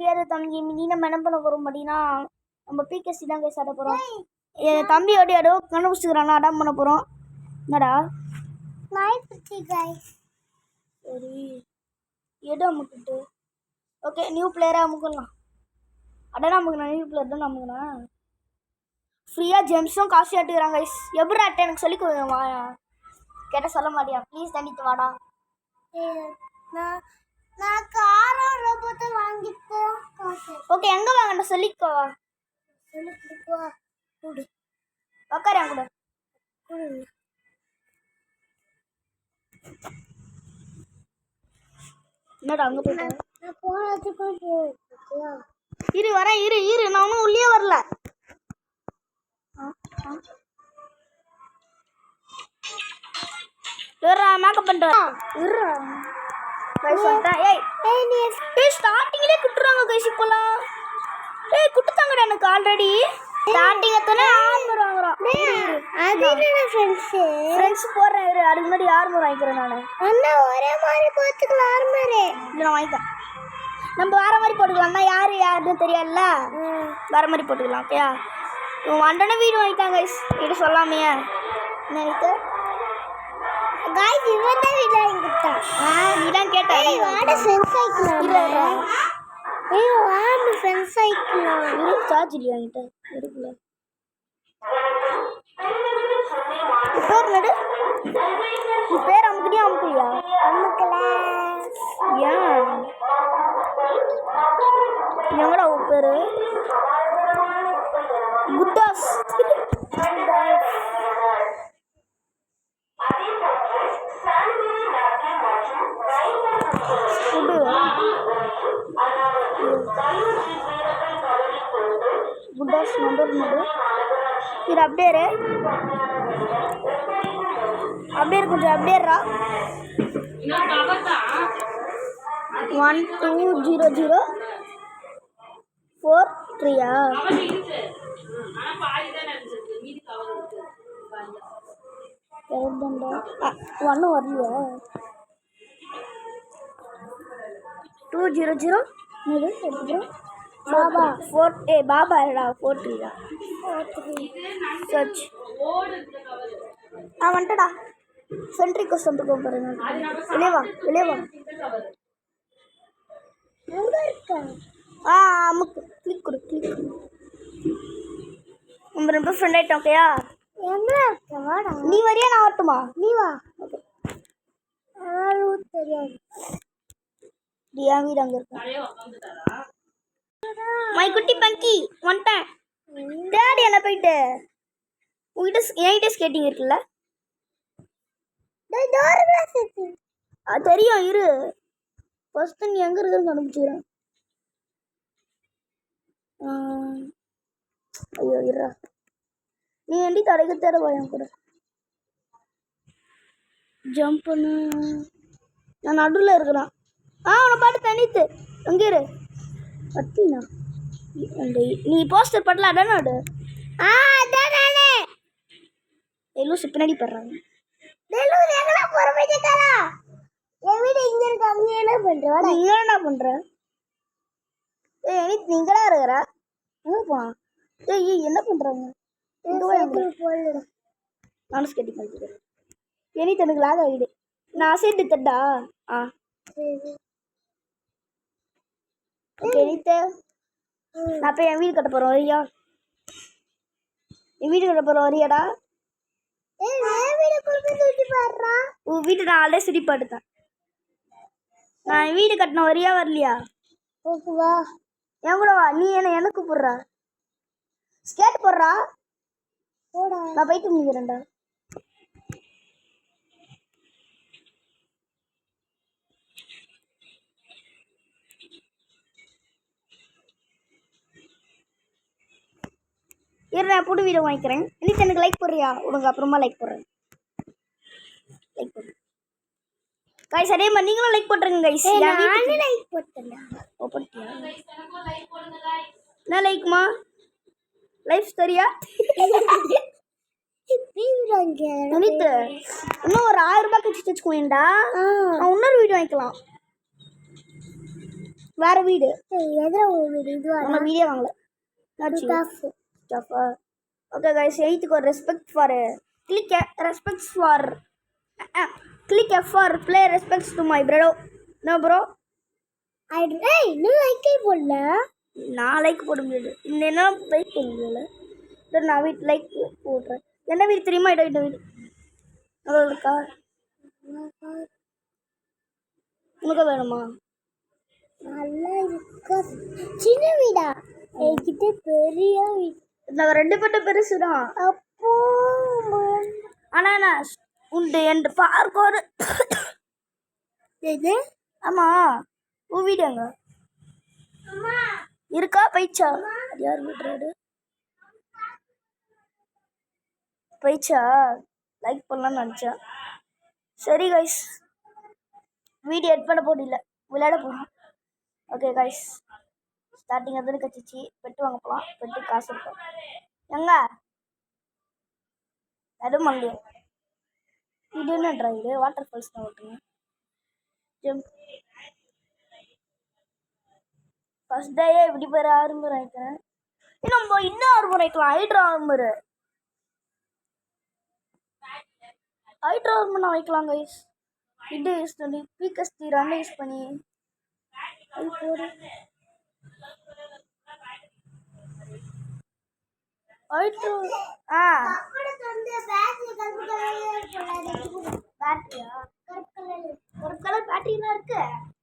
தெரியாது தம்பி. நீ நம்ம என்ன பண்ண போகிறோம் அப்படின்னா நம்ம பிகேசி தான் கைஸ் ஆட போகிறோம். என் தம்பியோட இடம் கண்டுபிடிச்சிக்கிறானா அடாம் பண்ண போகிறோம். என்னடா சரி இடம் அமுக்கிட்டு ஓகே நியூ பிளேயராக அமுக்கலாம். அடனா அமுக்கணும் நியூ பிளேயர் தான் அமுக்கணும். ஃப்ரீயாக ஜெம்ஸும் காசு ஆட்டுக்கிறாங்க கைஸ். எப்படி ஆட்ட எனக்கு சொல்லி கொடுங்கம்மா. கேட்டால் சொல்ல மாட்டியா ப்ளீஸ் தண்டித்து வாடா. நான் காரம் ரோபோட்டை வாங்கிட்டேன். ஓகே எங்கே வாங்கண்ணா சொல்லிக்கோவா கூடு உக்காரேன் கூட என்னடா அங்கே போயிட்டேன். நான் போனதுக்கு இரு வரேன் இரு நான் ஒன்றும் உள்ளே வரல. மேக்கப் பண்ணுறேன் ஸ்டார்டிங்லேயே குட்டுறாங்க கைஸ். இப்போலாம் குட்டுத்தாங்கடா எனக்கு ஆல்ரெடி ஸ்டார்டிங் எத்தனை ஆர்மர் வாங்குறோம். ஃப்ரெண்ட்ஸ் போடுறேன் இரு. அதுக்கு முன்னாடி ஆர்மர் வாங்கிக்கிறேன் நான். ஒரே மாதிரி பார்த்துக்கலாம் ஆர்மர் இல்லை நான் வாங்கிட்டேன். நம்ம வேற மாதிரி போட்டுக்கலாம்னா யாருன்னு தெரியல. வேற மாதிரி போட்டுக்கலாம் ஓகேயா. இவன் வண்டன வீடு வாங்கிட்டாங்க கைஸ். வீடு சொல்லாமையா நினைத்து गाइस இவன் தான் வீட்ல இங்கட்டா. நீதான் கேட்ட. வாட ஃப்ரெண்ட்ஸ் சைக்கிள் இல்ல. வாட ஃப்ரெண்ட்ஸ் சைக்கிள். இரு சார்ஜ் இல்ல என்கிட்ட. இருக்குல. பேர் நடு. பேர் அமுக்குடியா அமுக்குறியா? அமுக்கல. ஏன்? எங்கடா உன் பேரு? குட்டாஸ். குட்டாஸ் நம்பர் நடு. இது அப்படியே கொஞ்சம் அப்படியேரா. 120043 ஒன்றும் வரலையா? 200 எடுத்துக்கிறோம். பாபா 4 பாபா இல்லடா 43 சர்ச் வந்துட்டடா. சென்ட்ரிக் கொஸ்டின் பாருங்க. வெளியே வா எங்க இருக்க? அமுக்கு கிளிக் கொடு. நம்ம ரொம்ப ஃப்ரெண்ட் ஆயிட்டோம் ஓகேயா. எங்க இருக்க? வாடா. நீ வரியா நான் வரட்டுமா? நீ வா. ஓகே. தெரியாது. டியா வீடு அங்க இருக்கு. மை குட்டி பங்கி வந்துட்டேன். டேடி என்ன போயிட்டு என்கிட்ட ஸ்கேட்டிங் இருக்குல்ல. தெரியும் இரு. ஃபர்ஸ்ட் நீ எங்க இருக்குன்னு கண்டுபிடிச்சிக்கிறேன். ஐயோ இருடா. நீ ஏண்டி தடைக்கு தேட பயம் கூட ஜம்ப் பண்ணு. நான் நடுவில் இருக்கிறேன். உன்னை பாட்டு தனித்து அங்கே இரு. பத்தினா நீ போஸ்டர் படல அதான் நடு. அதான் நானே. லூசு பின்னாடி படுறாங்க. டெல்லூர் எங்கடா போற பையக்காரா? என் வீடு இங்க இருக்கு. அங்க என்ன பண்ற? நீ இங்க என்ன பண்ற? நீ இங்கடா இருக்கற? எங்க போனா? என்ன பண்றாங்க? போடல. நானும் ஸ்கேட்டிங் பண்ணிக்கிறேன். எனி தனக்கு லாக் ஆகிடு. நான் அசைட்டு தட்டா. ஓகே நீத்த நான் போய் என் வீடு கட்ட போகிறோம் வரியா? என் வீடு கட்ட போகிறோம் வரியாடா? உன் வீடு நான் ஆல்ரெடி சுடி படுத்தேன். நான் என் வீடு கட்டின வரியா வரலையா? வா என் கூட வா. நீ என்ன கூப்பிடுறா? ஸ்கேட் போடுறா. நான் போயிட்டு முடிக்கிறேன்டா. நான் புது வீடியோ வாங்கிக்கிறேன். இன்னைக்கு எனக்கு லைக் போடுறியா? உனக்கு அப்புறமா லைக் போடுறேன். லைக் போடு கைஸ். அதே மாதிரி நீங்களும் லைக் போட்டுருங்க கைஸ். நானே லைக் போட்டேன். போட்டியா? என்ன லைக்மா? லைஃப் ஸ்டோரியா? அனித்து இன்னும் ஒரு 1000 ரூபாய் கழிச்சு வச்சுக்கோண்டா. நான் இன்னொரு வீடியோ வாங்கிக்கலாம். வேற வீடு எதிர வீடு இதுவா நம்ம வீடியோ வாங்கல ஸ்டஃபா ஓகே கைஸ் 8th ஒரு respect for click respects for click F for play respects to my bro no bro ஏய் நீ லைக்கே போடல நான் லைக் போட முடியாது இந்த என்ன லைக் போட முடியல சரி நான் வீட்டு லைக் போடுறேன் என்ன வீடு தெரியுமா இந்த வீடு நல்லா இருக்கா உனக்கு வேணுமா நல்லா இருக்கா சின்ன வீடா என்கிட்ட பெரிய வீடு நாங்கள் 2 பேர்ட்ட பெருசுதான் அப்போ ஆனால் நான் உண்டு என் பார்க்க ஒரு எது ஆமாம் உன் வீடு எங்க இருக்கா பைச்சா அது யார் விடுறாரு பைச்சா லைக் பண்ணலாம்னு நினச்சா சரி கைஸ் வீடியோ எட் பண்ண போடில்ல விளையாட போகிறோம் ஓகே கைஸ் ஸ்டார்டிங் அதில் கச்சிச்சு பெட்டு வாங்க போகலாம் பெட்டு காசு இருக்கும் எங்க அதுவும் மல்லியம் இது என்னன்றா இது வாட்டர் ஃபால்ஸ் தான் ஓட்டுங்க ஜம்ப் ஃபர்ஸ்ட் டேயே இப்படி பேர் ஆறுமுறை ஆயிட்டேன் நம்ம இன்னும் ஆறுமுறை ஆயிக்கலாம் ஹைட்ரா ஆர்மர் நான் வைக்கலாம் கைஸ் இது யூஸ் பண்ணி பீக்கஸ்டி ரன் யூஸ் பண்ணி அது போடு ஹைட்ரா பேட்டரியா கருப்பு கலர் பேட்டரிலாம் இருக்கு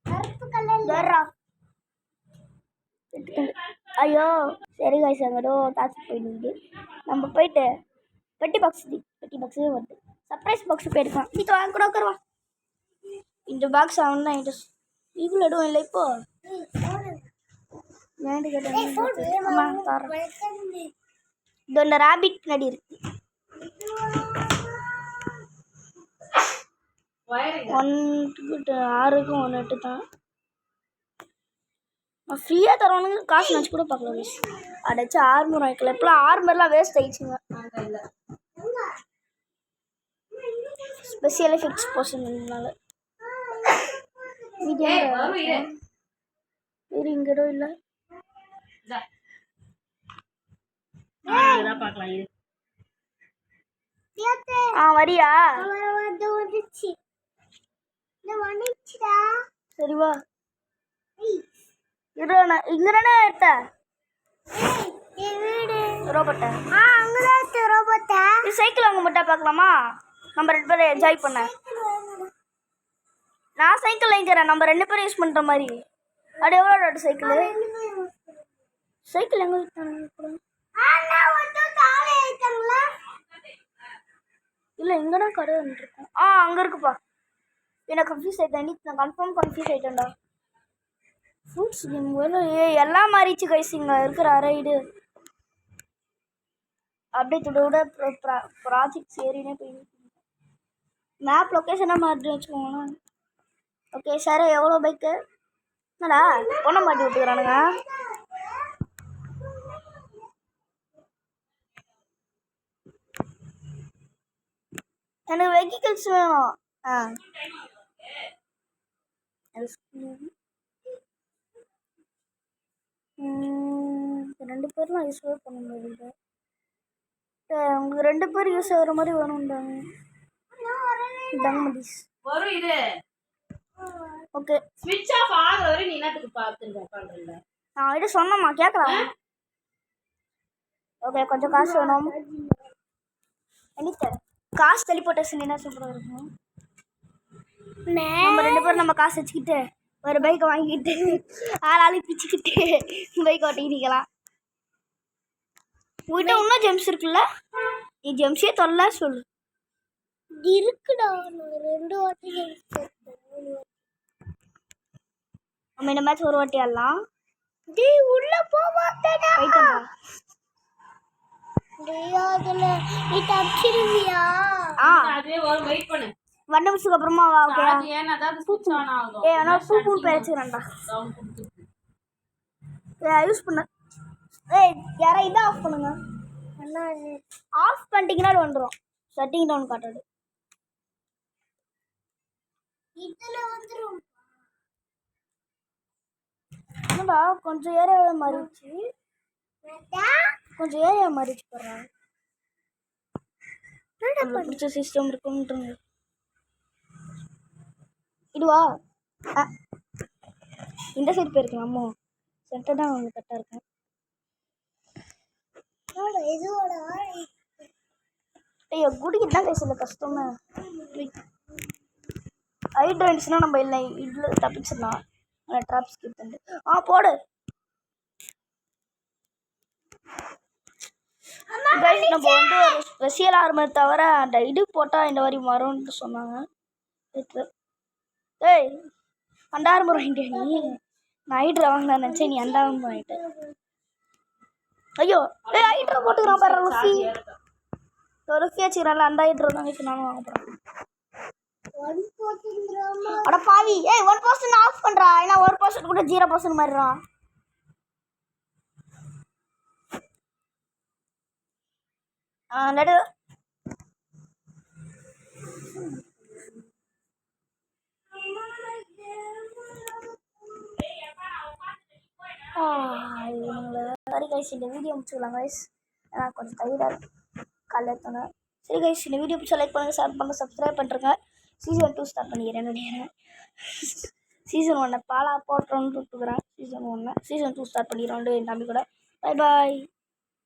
கருப்பு கலர் ஐயோ சரி கைஸ் அங்கே டாச் போயிடுது நம்ம போயிட்டு பெட்டி பாக்ஸ் வருது சர்ப்ரைஸ் பாக்ஸ் போயிருக்கான் நீ வாங்க கூட உட்காருவா இந்த பாக்ஸ் அவன் தான் இவ்வளோ இடம் இல்லை இப்போ ஏன்னு கேட்டேன் ஆமாம் தரேன் இது இந்த ராபிட் பின்னாடி இருக்கு 6க்கும் 1 8 தான் நான் ஃப்ரீயாக தரவனுங்க காசு நினச்சி கூட பார்க்கல மிஸ் அடைச்சி ஆர்மர் வாங்கிக்கல இப்போலாம் ஆர்மர்லாம் வேஸ்ட் ஆயிடுச்சுங்க ஸ்பெஷல் எஃபெக்ட்ஸ் போர்ஷன்னால வேறு இங்கே இடம் இல்லை வரியா சரி வா இங்கதானே எடுத்த ரோபோட்டை சைக்கிள் வாங்க மட்டும் பார்க்கலாமா நம்ம 2 பேரும் என்ஜாய் பண்ண நான் சைக்கிள் வாங்கிக்கிறேன் நம்ம 2 பேரும் யூஸ் பண்ணுற மாதிரி அது எவ்வளோ சைக்கிள் எங்கே இல்லை இங்கே கடை வந்துருக்கோம் அங்கே இருக்குப்பா எனக்கு கன்ஃபியூஸ் ஆகிட்டேன் நான் கன்ஃபியூஸ் ஆகிட்டேன்டா ஃப்ரூட்ஸ் கேம் எல்லாம் மாறிச்சு கைஸ் இங்கே இருக்கிற ரைடு அப்படியே விட ப்ராஜெக்ட்ஸ் ஏறினே போயிட்டு மேப் லொக்கேஷனாக மாற்றி வச்சுக்கோங்களேன் ஓகே சார் எவ்வளோ பைக்கு என்னடா பொண்ணை மாட்டி விட்டுக்கிறானுங்க எனக்கு வெஹிக்கிள்ஸ் வேணும் ரெண்டு பேரும் யூஸ் பண்ண முடியல உங்களுக்கு 2 பேர் யூஸ் ஆகிற மாதிரி வேணும்டாங்க ஓகே ஸ்விட்ச் ஆஃப் ஆகுற வரை நீ என்னத்துக்கு பார்த்துட்டு உட்கார்றல நான் இது சொன்னமா கேட்கலாம் ஓகே கொஞ்சம் காசு வேணும் எனக்கு காசு டெலிபோர்ட்டேஷன் என்ன சூப்பராக இருக்கும் நம்ம 2 பேரும் நம்ம காசு வச்சுக்கிட்டு ஒரு பைக்கை வாங்கிட்டு ஆளாளு பிச்சுக்கிட்டு பைக் ஓட்டிக்கிக்கலாம் உங்கள்கிட்ட இன்னும் ஜெம்ஸ் இருக்குல்ல நீ ஜெம்ஸே தொல்ல சொல்லு இருக்குடா 2 வாட்டி நம்ம இந்த மேட்ச் ஒரு வாட்டி ஆடலாம் உள்ள போவாதடா அதுல நீ தப்பிடுவியா அதே ஒரு வெயிட் பண்ணு 1 நிமிஷத்துக்கு அப்புறமா வா ஓகே அது ஏன் அதாவது ஸ்விட்ச் ஆன் ஆகும் ஆனா பூ பேச்சுறேன்டா டவுன் கொடுத்து யூஸ் பண்ண யாரா இதை ஆஃப் பண்ணுங்க அண்ணா ஆஃப் பண்ணிட்டீங்கன்னா வந்துடும் செட்டிங் டவுன் காட்டுது இதுல வந்துரும் என்னடா கொஞ்சம் ஏரியாவே மாறிடுச்சு, கொஞ்சம் ஏரியா மாறிடுச்சு போடுறான். பிடிச்ச சிஸ்டம் இருக்குன்றது இதுவா? இந்த சைடு போயிருக்கலாம். அம்மா சென்டர் தான் அவங்க கரெக்டாக இருக்கும். ஐயோ குடிக்கிட்டு தான் பேசல கஷ்டமே. ஹைட் இருந்துச்சுன்னா நம்ம இல்லை இதில் தப்பிச்சிடலாம். ட்ராப் ஸ்கிப் பண்ணிட்டு போடு. கைஸ் நம்ம வந்து ஒரு ஸ்பெஷல் ஆர்மர் தவிர அந்த இது போட்டால் இந்த மாதிரி வரும்னு சொன்னாங்க. ஏய் அந்த ஆர்மர் வாங்கிட்டே நீ? நான் ஹைட்ரா வாங்கினா நினச்சேன், நீ அந்த ஆர்மர் வாங்கிட்டேன். ஐயோ ஏய் ஹைட்ரா போட்டுக்கிறான் பாரு ருஃபி. ருஃபி வச்சுக்கிறான்ல அந்த ஹைட்ரா தான் இப்போ நானும் வாங்க போகிறேன். அட பாவி, ஏய் 1% ஆஃப் பண்ணுறா. ஏன்னா 1% கூட 0% மாதிரிறான். நடு சரி கைஸ் இந்த வீடியோ முடிச்சுக்கலாம் கைஸ். ஏன்னா கொஞ்சம் டயர்டாக இருக்கு காலையில் எடுத்தோன்னே. சரி கைஸ் இந்த வீடியோ பிடிச்சா லைக் பண்ணுங்கள், ஷேர் பண்ணுங்கள், சப்ஸ்கிரைப் பண்ணுறேங்க. சீசன் 2 ஸ்டார்ட் பண்ணிக்கிறேன் நினைக்கிறேன். சீசன் 1 பாலா போட்டோன்னு விட்டுக்கிறேன். சீசன் 2 ஸ்டார்ட் பண்ணிக்கிறோம் என் தம்பி கூட. Bye bye.